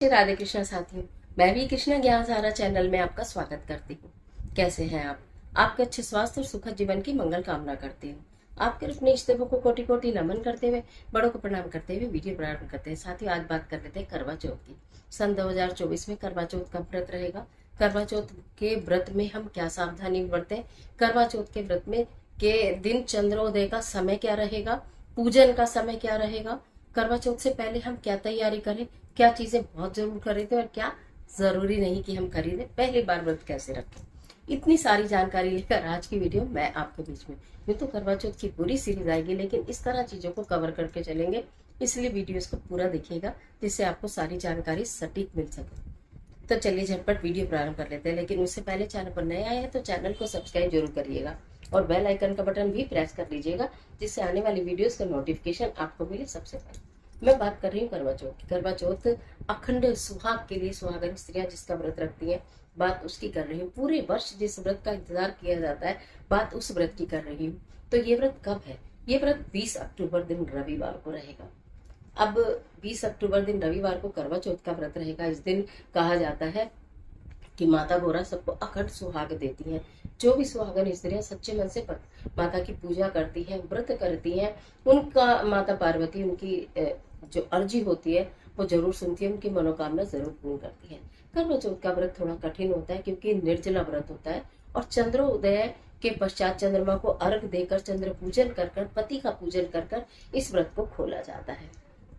राधे कृष्णा साथियों। मैं भी कृष्णा ज्ञान सारा चैनल में आपका स्वागत करती हूँ। कैसे हैं आप? आपके अच्छे स्वास्थ्य और सुखद जीवन की मंगल कामना करती हूँ। आपके अपने इष्ट देवों को कोटि कोटि नमन करते हुए, बड़ों को प्रणाम करते हुए वीडियो प्रारंभ करते हैं। साथियों, आज बात कर लेते हैं करवा चौथ की। सन 2024 में करवा चौथ का व्रत रहेगा। करवा चौथ के व्रत में हम क्या सावधानी बरतें? करवा चौथ के व्रत में के दिन चंद्रोदय का समय क्या रहेगा? पूजन का समय क्या रहेगा? करवा चौथ से पहले हम क्या तैयारी करें? क्या चीजें बहुत जरूर खरीदें और क्या जरूरी नहीं कि हम खरीदें? पहली बार व्रत कैसे रखें? इतनी सारी जानकारी लेकर आज की वीडियो मैं आपके बीच में। यूँ तो करवा चौथ की पूरी सीरीज आएगी, लेकिन इस तरह चीजों को कवर करके चलेंगे, इसलिए वीडियो को पूरा देखिएगा जिससे आपको सारी जानकारी सटीक मिल सके। तो चलिए झटपट वीडियो प्रारंभ कर लेते हैं, लेकिन उससे पहले चैनल पर नए आए हैं तो चैनल को सब्सक्राइब जरूर करिएगा और बेल आइकन का बटन भी प्रेस कर लीजिएगा, जिससे आने वाली वीडियोस का नोटिफिकेशन आपको मिले सबसे पहले। मैं बात कर रही हूँ करवा चौथ की। करवा चौथ अखंड सुहाग के लिए सुहागन स्त्रियां जिसका व्रत रखती हैं, बात उसकी कर रही हूँ। पूरे वर्ष जिस व्रत का इंतजार किया जाता है, बात उस व्रत की कर रही हूँ। तो ये व्रत कब है? ये व्रत 20 अक्टूबर दिन रविवार को रहेगा। अब 20 अक्टूबर दिन रविवार को करवा चौथ का व्रत रहेगा। इस दिन कहा जाता है कि माता गौरा सबको अखंड सुहाग देती हैं। जो भी सुहागन स्त्रियां सच्चे मन से माता की पूजा करती हैं, व्रत करती हैं, उनका माता पार्वती उनकी जो अर्जी होती है वो जरूर सुनती है, उनकी मनोकामना जरूर पूर्ण करती है। करवा चौथ का व्रत थोड़ा कठिन होता है क्योंकि निर्जला व्रत होता है और चंद्रोदय के पश्चात चंद्रमा को अर्घ देकर, चंद्र पूजन कर कर, पति का पूजन कर कर इस व्रत को खोला जाता है।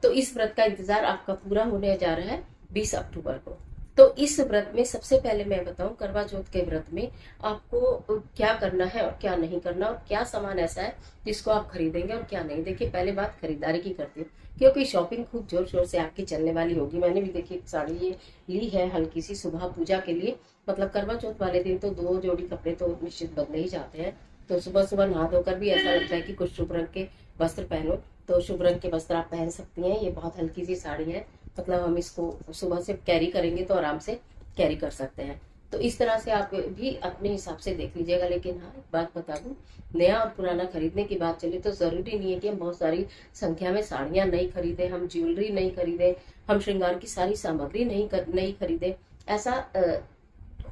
तो इस व्रत का इंतजार आपका पूरा होने जा रहा है 20 अक्टूबर को। तो इस व्रत में सबसे पहले मैं बताऊं, करवा चौथ के व्रत में आपको क्या करना है और क्या नहीं करना, और क्या सामान ऐसा है जिसको आप खरीदेंगे और क्या नहीं। देखिए, पहले बात खरीदारी की करती हूँ क्योंकि शॉपिंग खूब जोर शोर से आपकी चलने वाली होगी। मैंने भी देखिए साड़ी ये ली है हल्की सी सुबह पूजा के लिए। मतलब करवा चौथ वाले दिन तो 2 जोड़ी कपड़े तो निश्चित बदले ही जाते हैं। तो सुबह सुबह नहा धोकर भी ऐसा लगता है कि कुछ शुभ रंग के वस्त्र पहनो, तो शुभ रंग के वस्त्र आप पहन सकती हैं। ये बहुत हल्की सी साड़ी है, मतलब हम इसको सुबह से कैरी करेंगे तो आराम से कैरी कर सकते हैं। तो इस तरह से आप भी अपने हिसाब से देख लीजिएगा। लेकिन हाँ, एक बात बता दूं, नया और पुराना खरीदने की बात चले तो जरूरी नहीं है कि हम बहुत सारी संख्या में साड़ियां नहीं खरीदे, हम ज्वेलरी नहीं खरीदे, हम श्रृंगार की सारी सामग्री नहीं खरीदे। ऐसा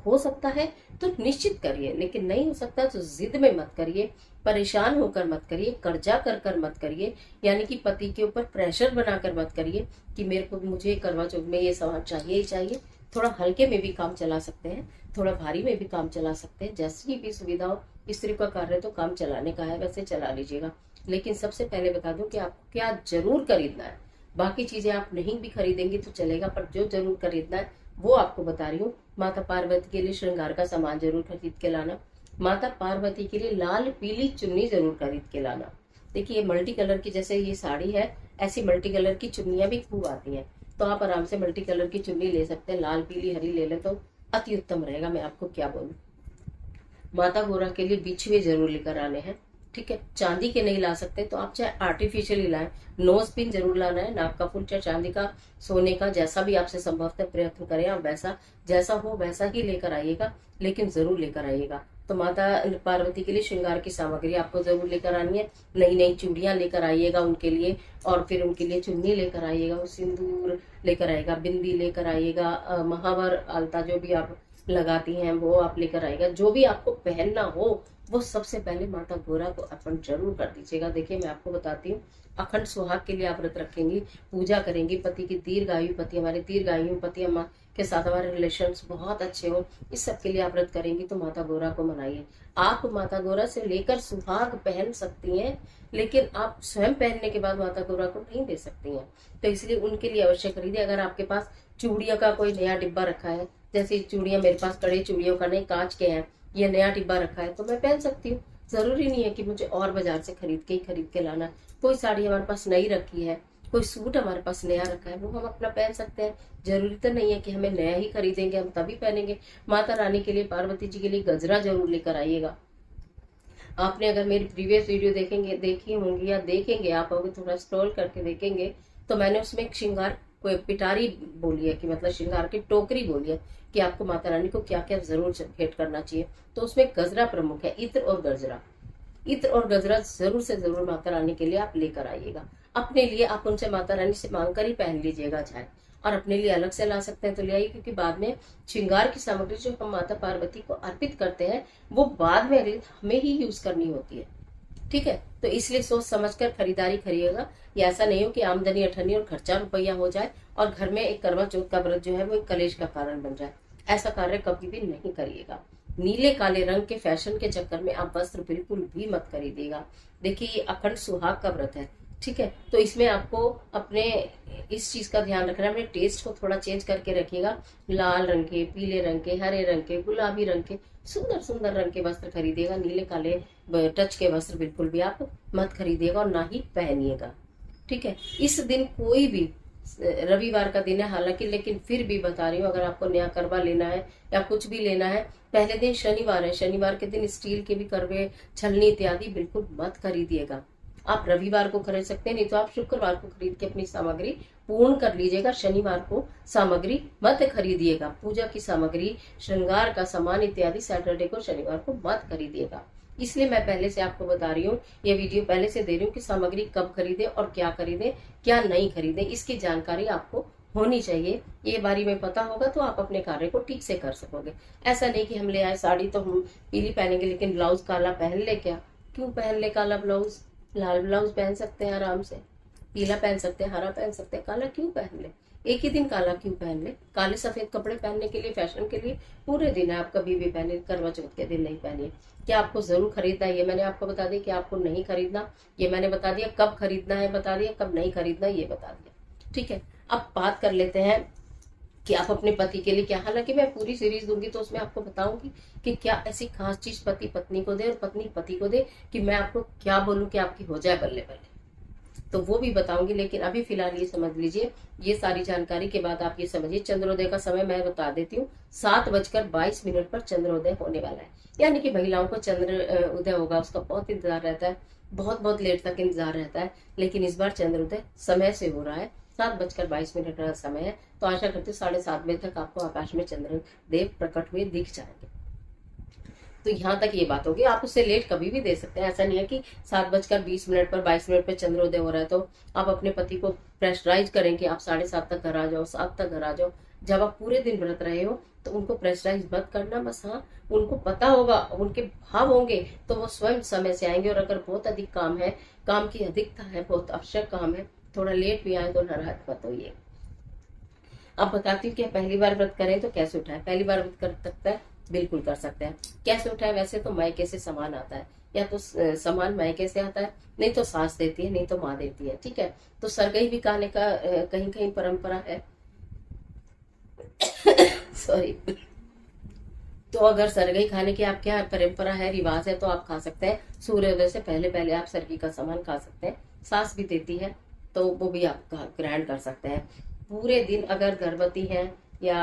हो सकता है तो निश्चित करिए, लेकिन नहीं हो सकता तो जिद में मत करिए, परेशान होकर मत करिए, कर्जा कर कर मत करिए, यानी कि पति के ऊपर प्रेशर बनाकर मत करिए कि मेरे को मुझे करवा चौथ में ये सामान चाहिए ही चाहिए। थोड़ा हल्के में भी काम चला सकते हैं, थोड़ा भारी में भी काम चला सकते हैं, जैसी भी सुविधा हो। स्त्री का कार्य तो काम चलाने का है, वैसे चला लीजिएगा। लेकिन सबसे पहले बता दूं कि आपको क्या जरूर खरीदना है। बाकी चीजें आप नहीं भी खरीदेंगी तो चलेगा, पर जो जरूर खरीदना है वो आपको बता रही हूँ। माता पार्वती के लिए श्रृंगार का सामान जरूर खरीद के लाना। माता पार्वती के लिए लाल पीली चुन्नी जरूर खरीद के लाना। देखिए, मल्टी कलर की जैसे ये साड़ी है, ऐसी मल्टी कलर की चुन्नियां भी खूब आती हैं। तो आप आराम से मल्टी कलर की चुन्नी ले सकते हैं। लाल पीली हरी ले ले तो अति उत्तम रहेगा। मैं आपको क्या बोलूं, माता गोरा के लिए बिछुए जरूर लेकर आने हैं। ठीक है, चांदी के नहीं ला सकते तो आप चाहे आर्टिफिशियल ही लाएं। नोज पिन जरूर लाना है, नाक का फूल चाहे चांदी का, सोने का, जैसा भी आपसे संभवतः प्रयत्न करें आप वैसा, जैसा हो वैसा ही लेकर आइएगा, लेकिन जरूर लेकर आइएगा। तो माता पार्वती के लिए श्रृंगार की सामग्री आपको जरूर लेकर आनी है। नई नई चूड़ियां लेकर आइएगा उनके लिए, और फिर उनके लिए चुन्नी लेकर आइएगा, सिंदूर लेकर आइएगा, बिंदी लेकर आइएगा, महावर आलता जो भी आप लगाती हैं वो आप लेकर आएगा। जो भी आपको पहनना हो वो सबसे पहले माता गोरा को अर्पण जरूर कर दीजिएगा। देखिए, मैं आपको बताती हूँ, अखंड सुहाग के लिए आप व्रत रखेंगी, पूजा करेंगी, पति की दीर्घायु, पति हमारे दीर्घायु, पति अम्मा के साथ हमारे रिलेशंस बहुत अच्छे हो, इस सब के लिए आप व्रत करेंगी तो माता गोरा को मनाइए। आप माता गोरा से लेकर सुहाग पहन सकती हैं, लेकिन आप स्वयं पहनने के बाद माता गोरा को नहीं दे सकती हैं। तो इसलिए उनके लिए अवश्य खरीदे। अगर आपके पास चूड़ियों का कोई नया डिब्बा रखा है, जैसे चूड़ियां मेरे पास कड़े चूड़ियों का नहीं, कांच के हैं, ये नया डिब्बा रखा है तो मैं पहन सकती हूँ। जरूरी नहीं है कि मुझे और बाजार से खरीद के लाना। कोई साड़ी हमारे पास नई रखी है, कोई सूट हमारे पास नया रखा है, वो हम अपना पहन सकते हैं। जरूरी तो नहीं है कि हमें नया ही खरीदेंगे हम तभी पहनेंगे। माता रानी के लिए, पार्वती जी के लिए गजरा जरूर लेकर आइएगा। आपने अगर मेरी प्रीवियस वीडियो देखी होंगी या देखेंगे, आप अगर थोड़ा स्क्रॉल करके देखेंगे तो मैंने उसमें एक श्रृंगार कोई पिटारी बोली है, कि मतलब श्रृंगार की टोकरी बोली है कि आपको माता रानी को क्या क्या जरूर भेंट करना चाहिए। तो उसमें गजरा प्रमुख है, इत्र और गजरा। इत्र और गजरा जरूर से जरूर माता रानी के लिए आप लेकर आइएगा। अपने लिए आप उनसे माता रानी से मांग कर ही पहन लीजिएगा। चाहे और अपने लिए अलग से ला सकते हैं तो ले आइए, क्योंकि बाद में श्रृंगार की सामग्री जो हम माता पार्वती को अर्पित करते हैं वो बाद में अगले हमें ही यूज करनी होती है। ठीक है, तो इसलिए सोच समझकर खरीदारी करिएगा। ये ऐसा नहीं हो कि आमदनी अठन्नी और खर्चा रुपया हो जाए और घर में एक करवा चौथ का व्रत जो है वो एक कलेश का कारण बन जाए। ऐसा कार्य कभी भी नहीं करिएगा। नीले काले रंग के फैशन के चक्कर में आप वस्त्र बिल्कुल भी मत खरीदिएगा। देखिए ये अखंड सुहाग का व्रत है, ठीक है, तो इसमें आपको अपने इस चीज का ध्यान रखना है, अपने टेस्ट को थोड़ा चेंज करके रखिएगा। लाल रंग के, पीले रंग के, हरे रंग के, गुलाबी रंग के, सुंदर सुंदर रंग के वस्त्र खरीदिएगा। नीले काले टच के वस्त्र बिल्कुल भी आप मत खरीदिएगा और ना ही पहनिएगा। ठीक है, इस दिन कोई भी, रविवार का दिन है हालांकि, लेकिन फिर भी बता रही हूँ, अगर आपको नया करवा लेना है या कुछ भी लेना है, पहले दिन शनिवार है, शनिवार के दिन स्टील के भी करवे, छलनी इत्यादि बिल्कुल मत खरीदिएगा। आप रविवार को खरीद सकते हैं, नहीं तो आप शुक्रवार को खरीद के अपनी सामग्री पूर्ण कर लीजिएगा। शनिवार को सामग्री मत खरीदिएगा। पूजा की सामग्री, श्रृंगार का सामान इत्यादि सैटरडे को, शनिवार को मत खरीदिएगा। इसलिए मैं पहले से आपको बता रही हूँ, ये वीडियो पहले से दे रही हूँ कि सामग्री कब खरीदे और क्या खरीदे, क्या नहीं खरीदे, इसकी जानकारी आपको होनी चाहिए। ये बारी में पता होगा तो आप अपने कार्य को ठीक से कर सकोगे। ऐसा नहीं कि हम ले आए साड़ी तो हम पीली पहनेंगे लेकिन ब्लाउज काला पहन ले, क्या क्यों पहन ले काला ब्लाउज? लाल ब्लाउज पहन सकते हैं आराम से, पीला पहन सकते हैं, हरा पहन सकते हैं, काला क्यों पहन ले? एक ही दिन काला क्यों पहन ले? काले सफेद कपड़े पहनने के लिए, फैशन के लिए पूरे दिन है, आप कभी भी पहने, करवा चौथ के दिन नहीं पहनिए। क्या आपको जरूर खरीदना है ये मैंने आपको बता दिया, कि आपको नहीं खरीदना ये मैंने बता दिया, कब खरीदना है बता दिया, कब नहीं खरीदना ये बता दिया। ठीक है, अब बात कर लेते हैं कि आप अपने पति के लिए क्या, हालांकि मैं पूरी सीरीज दूंगी तो उसमें आपको बताऊंगी कि क्या ऐसी खास चीज पति पत्नी को दे और पत्नी पति को दे, कि मैं आपको क्या बोलूं कि आपकी हो जाए बल्ले बल्ले, तो वो भी बताऊंगी। लेकिन अभी फिलहाल ये समझ लीजिए, ये सारी जानकारी के बाद आप ये समझिए, चंद्रोदय का समय मैं बता देती हूँ, 7:22 पर चंद्रोदय होने वाला है। यानी कि महिलाओं को चंद्र उदय होगा, उसका बहुत इंतजार रहता है, बहुत बहुत लेट तक इंतजार रहता है, लेकिन इस बार चंद्रोदय समय से हो रहा है। 7:22 का समय है, तो आशा करती हूँ 7:30 बजे तक आपको आकाश में चंद्रदेव प्रकट हुए दिख जाएंगे। तो यहाँ तक ये बात होगी, आप उससे लेट कभी भी दे सकते हैं। ऐसा नहीं है कि 7:20 पर 22 पर चंद्रोदय हो रहा है तो आप अपने पति को प्रेशराइज करें कि आप 7:30 तक घर आ जाओ, 7 तक घर आ जाओ। जब आप पूरे दिन व्रत रहे हो तो उनको प्रेशराइज मत करना। बस हाँ, उनको पता होगा, उनके भाव होंगे तो वो स्वयं समय से आएंगे। और अगर बहुत अधिक काम है, काम की अधिकता है, बहुत आवश्यक काम है, थोड़ा लेट भी आए तो नाराज मत होइए। अब बताती हूँ कि पहली बार व्रत करें तो कैसे उठाए। पहली बार व्रत कर सकता है, बिल्कुल कर सकते हैं। कैसे उठाए? वैसे तो मायके से सामान आता है, या तो सामान मायके से आता है, नहीं तो सास देती है, नहीं तो माँ देती है। ठीक है, तो सरगई भी खाने का कहीं कहीं परंपरा है। सॉरी। तो अगर सरगई खाने की आपके यहाँ परंपरा है, रिवाज है, तो आप खा सकते हैं। सूर्योदय से पहले पहले आप सरगी का सामान खा सकते हैं। सास भी देती है तो वो भी आप ग्रहण कर सकते हैं। पूरे दिन अगर गर्भवती है या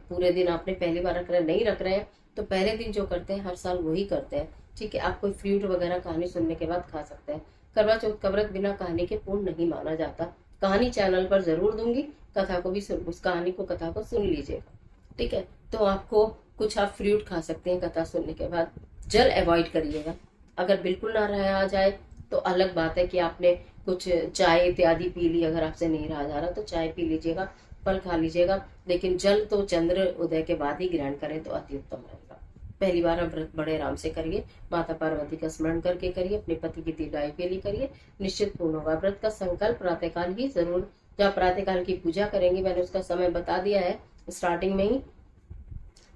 पूरे दिन आपने पहली बार रख रहे हैं, नहीं रख रहे हैं, तो पहले दिन जो करते हैं हर साल वही करते हैं। ठीक है, आप कोई फ्रूट वगैरह कहानी सुनने के बाद खा सकते हैं। करवा चौथ का व्रत बिना कहानी के पूर्ण नहीं माना जाता। कहानी चैनल पर जरूर दूंगी, कथा को भी उस कहानी को, कथा को सुन लीजिएगा। ठीक है, तो आपको कुछ आप फ्रूट खा सकते हैं कथा सुनने के बाद। जल अवॉइड करिएगा। अगर बिल्कुल ना रहा जाए तो अलग बात है कि आपने कुछ चाय इत्यादि पी ली, अगर आपसे नहीं रहा जा रहा तो चाय पी लीजिएगा, फल खा लीजिएगा, लेकिन जल तो चंद्र उदय के बाद ही ग्रहण करें तो अति उत्तम रहेगा। पहली बार आप व्रत बड़े आराम से करिए, माता पार्वती का स्मरण करके करिए, अपने पति की दीर्घायु के लिए करिए, निश्चित पूर्ण होगा। व्रत का संकल्प प्रातःकाल ही जरूर, जब प्रातःकाल की पूजा करेंगे, मैंने उसका समय बता दिया है स्टार्टिंग में ही,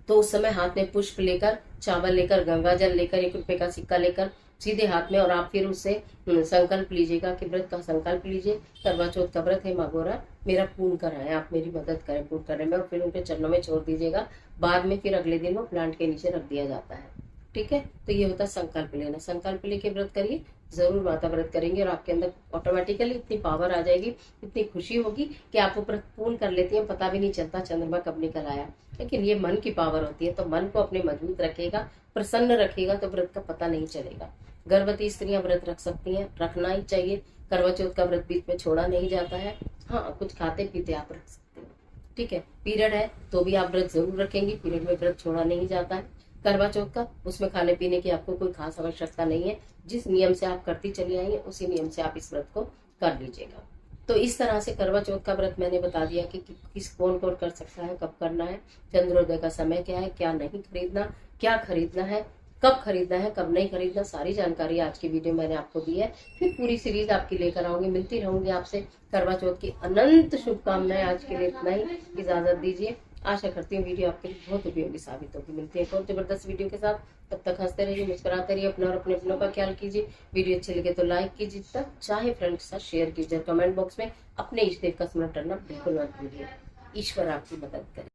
तो उस समय हाथ में पुष्प लेकर, चावल लेकर, गंगा जल लेकर, 1 रुपए का सिक्का लेकर सीधे हाथ में, और आप फिर उससे संकल्प लीजिएगा कि व्रत का संकल्प लीजिए, करवा चौथ का व्रत है, माँ गौरा मेरा पूर्ण कराएं, आप मेरी मदद करें पूर्ण करने में, और फिर उनके चरणों में छोड़ दीजिएगा। बाद में फिर अगले दिन वो प्लांट के नीचे रख दिया जाता है। ठीक है, तो ये होता है संकल्प लेना। संकल्प लेके व्रत करिए, जरूर माता व्रत करेंगे और आपके अंदर ऑटोमेटिकली इतनी पावर आ जाएगी, इतनी खुशी होगी कि आप वो व्रत पूर्ण कर लेती हैं, पता भी नहीं चलता चंद्रमा कब निकल आया। लेकिन ये मन की पावर होती है, तो मन को अपने मजबूत रखेगा, प्रसन्न रखेगा, तो व्रत का पता नहीं चलेगा। गर्भवती स्त्रियां व्रत रख सकती हैं, रखना ही चाहिए। करवा चौथ का व्रत बीच में छोड़ा नहीं जाता है। हाँ, कुछ खाते पीते आप रख सकते हो। ठीक है, पीरियड है तो भी आप व्रत जरूर रखेंगे, पीरियड में व्रत छोड़ा नहीं जाता है। करवा चौथ का, उसमें खाने पीने की आपको कोई खास आवश्यकता नहीं है। जिस नियम से आप करती चली आई हैं उसी नियम से आप इस व्रत को कर लीजिएगा। तो इस तरह से करवा चौथ का व्रत मैंने बता दिया कि किस कौन कौन कर सकता है, कब करना है, चंद्रोदय का समय क्या है, क्या नहीं खरीदना, क्या खरीदना है, कब खरीदना है, कब नहीं खरीदना, सारी जानकारी आज की वीडियो मैंने आपको दी है। फिर पूरी सीरीज आपकी लेकर आऊंगी, मिलती रहूंगी आपसे। करवा चौथ की अनंत शुभकामनाएं। आज के लिए इतना ही, इजाजत दीजिए। आशा करती हूँ वीडियो आपके लिए बहुत उपयोगी साबित होगी। मिलती है एक और जबरदस्त वीडियो के साथ। तब तक हंसते रहिए, मुस्कुराते रहिए, अपना और अपने अपनों का ख्याल कीजिए। वीडियो अच्छी लगे तो लाइक कीजिए, तब चाहे फ्रेंड के साथ शेयर कीजिए। कमेंट बॉक्स में अपने इष्ट देव का स्मरण करना बिल्कुल मत भूलिए। ईश्वर आपकी मदद करे।